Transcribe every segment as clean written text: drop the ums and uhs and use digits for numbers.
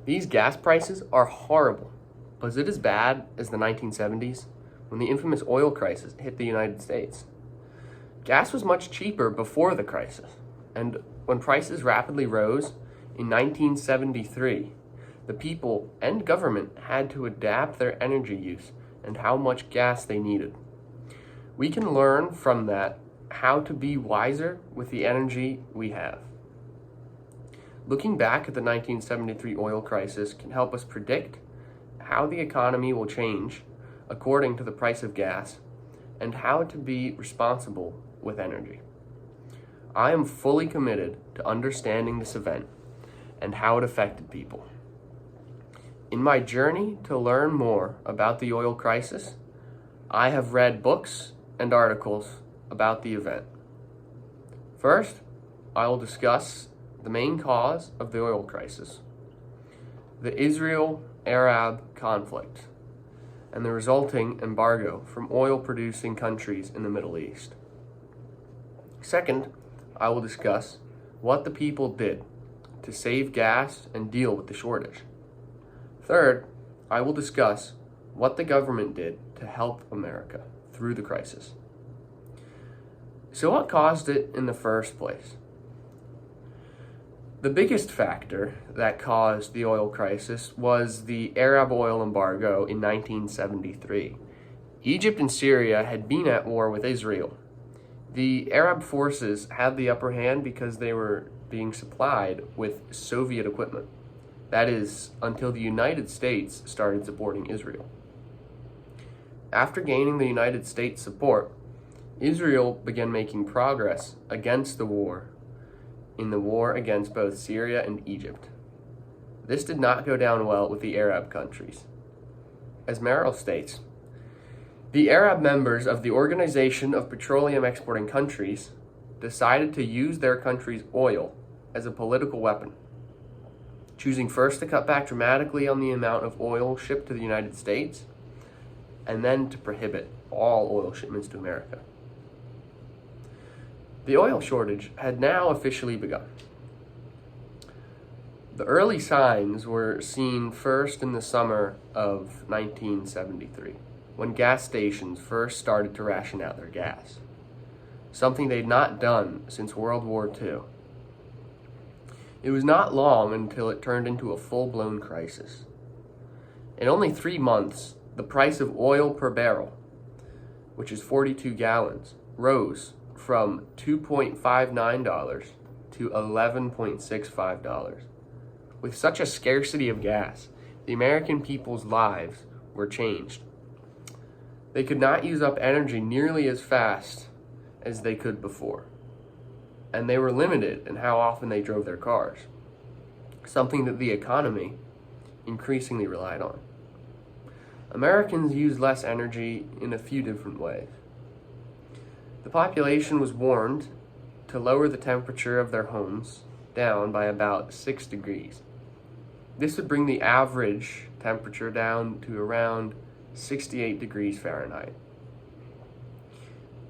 These gas prices are horrible, but is it as bad as the 1970s when the infamous oil crisis hit the United States? Gas was much cheaper before the crisis, and when prices rapidly rose in 1973, the people and government had to adapt their energy use and how much gas they needed. We can learn from that how to be wiser with the energy we have. Looking back at the 1973 oil crisis can help us predict how the economy will change according to the price of gas and how to be responsible with energy. I am fully committed to understanding this event and how it affected people. In my journey to learn more about the oil crisis, I have read books and articles about the event. First, I will discuss the main cause of the oil crisis, the Israel-Arab conflict, and the resulting embargo from oil-producing countries in the Middle East. Second, I will discuss what the people did to save gas and deal with the shortage. Third, I will discuss what the government did to help America through the crisis. So what caused it in the first place? The biggest factor that caused the oil crisis was the Arab oil embargo in 1973. Egypt and Syria had been at war with Israel. The Arab forces had the upper hand because they were being supplied with Soviet equipment. That is, until the United States started supporting Israel. After gaining the United States' support, Israel began making progress against the war in the war against both Syria and Egypt. This did not go down well with the Arab countries. As Merrill states, the Arab members of the Organization of Petroleum Exporting Countries decided to use their country's oil as a political weapon, choosing first to cut back dramatically on the amount of oil shipped to the United States, and then to prohibit all oil shipments to America. The oil shortage had now officially begun. The early signs were seen first in the summer of 1973, when gas stations first started to ration out their gas, something they'd not done since World War II. It was not long until it turned into a full-blown crisis. In only 3 months, the price of oil per barrel, which is 42 gallons, rose from $2.59 to $11.65. With such a scarcity of gas, the American people's lives were changed. They could not use up energy nearly as fast as they could before, and they were limited in how often they drove their cars, something that the economy increasingly relied on. Americans used less energy in a few different ways. The population was warned to lower the temperature of their homes down by about 6 degrees. This would bring the average temperature down to around 68 degrees Fahrenheit.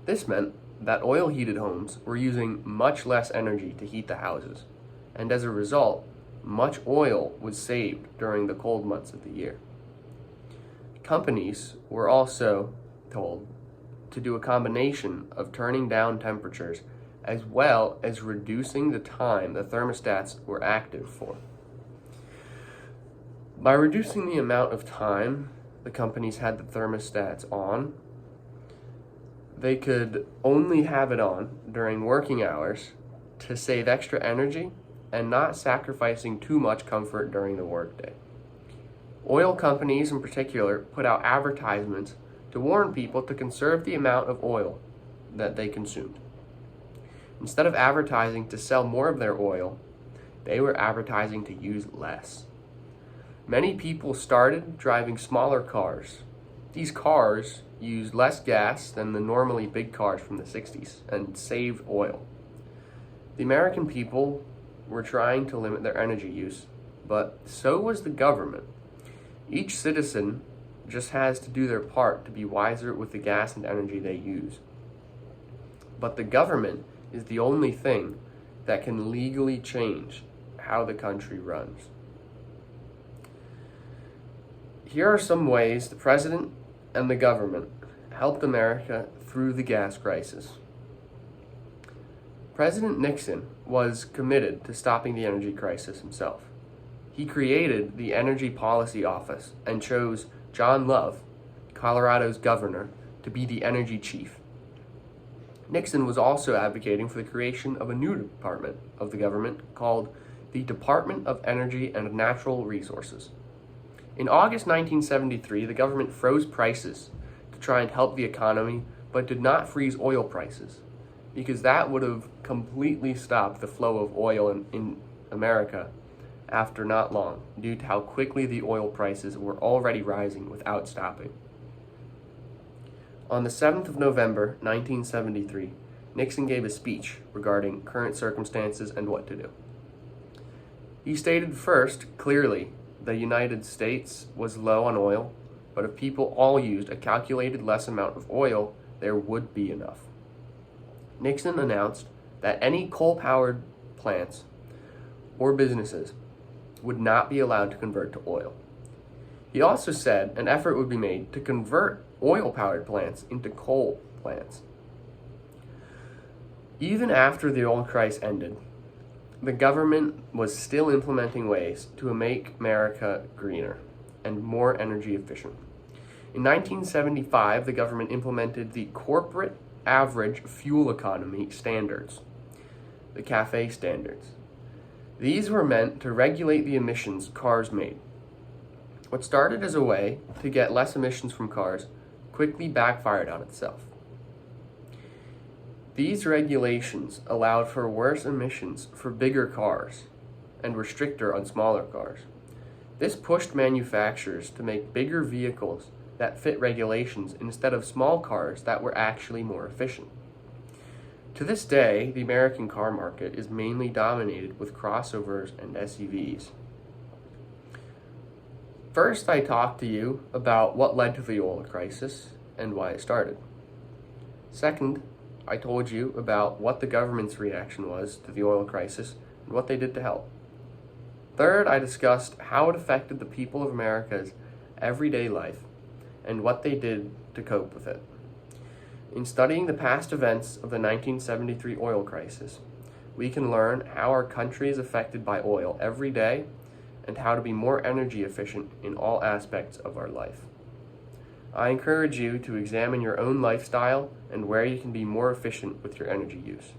This meant that oil-heated homes were using much less energy to heat the houses, and as a result, much oil was saved during the cold months of the year. Companies were also told to do a combination of turning down temperatures as well as reducing the time the thermostats were active for. By reducing the amount of time the companies had the thermostats on, they could only have it on during working hours to save extra energy and not sacrificing too much comfort during the workday. Oil companies in particular put out advertisements to warn people to conserve the amount of oil that they consumed. Instead of advertising to sell more of their oil, they were advertising to use less. Many people started driving smaller cars. These cars used less gas than the normally big cars from the 60s and saved oil. The American people were trying to limit their energy use, but so was the government. Each citizen just has to do their part to be wiser with the gas and energy they use. But the government is the only thing that can legally change how the country runs. Here are some ways the president and the government helped America through the gas crisis. President Nixon was committed to stopping the energy crisis himself. He created the Energy Policy Office and chose John Love, Colorado's governor, to be the energy chief. Nixon was also advocating for the creation of a new department of the government called the Department of Energy and Natural Resources. In August 1973, the government froze prices to try and help the economy, but did not freeze oil prices, because that would have completely stopped the flow of oil in America after not long, due to how quickly the oil prices were already rising without stopping. On the 7th of November, 1973, Nixon gave a speech regarding current circumstances and what to do. He stated first, clearly, the United States was low on oil, but if people all used a calculated less amount of oil, there would be enough. Nixon announced that any coal-powered plants or businesses would not be allowed to convert to oil. He also said an effort would be made to convert oil-powered plants into coal plants. Even after the oil crisis ended, the government was still implementing ways to make America greener and more energy efficient. In 1975, the government implemented the Corporate Average Fuel Economy Standards, the CAFE standards. These were meant to regulate the emissions cars made. What started as a way to get less emissions from cars quickly backfired on itself. These regulations allowed for worse emissions for bigger cars and were stricter on smaller cars. This pushed manufacturers to make bigger vehicles that fit regulations instead of small cars that were actually more efficient. To this day, the American car market is mainly dominated with crossovers and SUVs. First, I talked to you about what led to the oil crisis and why it started. Second, I told you about what the government's reaction was to the oil crisis and what they did to help. Third, I discussed how it affected the people of America's everyday life and what they did to cope with it. In studying the past events of the 1973 oil crisis, we can learn how our country is affected by oil every day and how to be more energy efficient in all aspects of our life. I encourage you to examine your own lifestyle and where you can be more efficient with your energy use.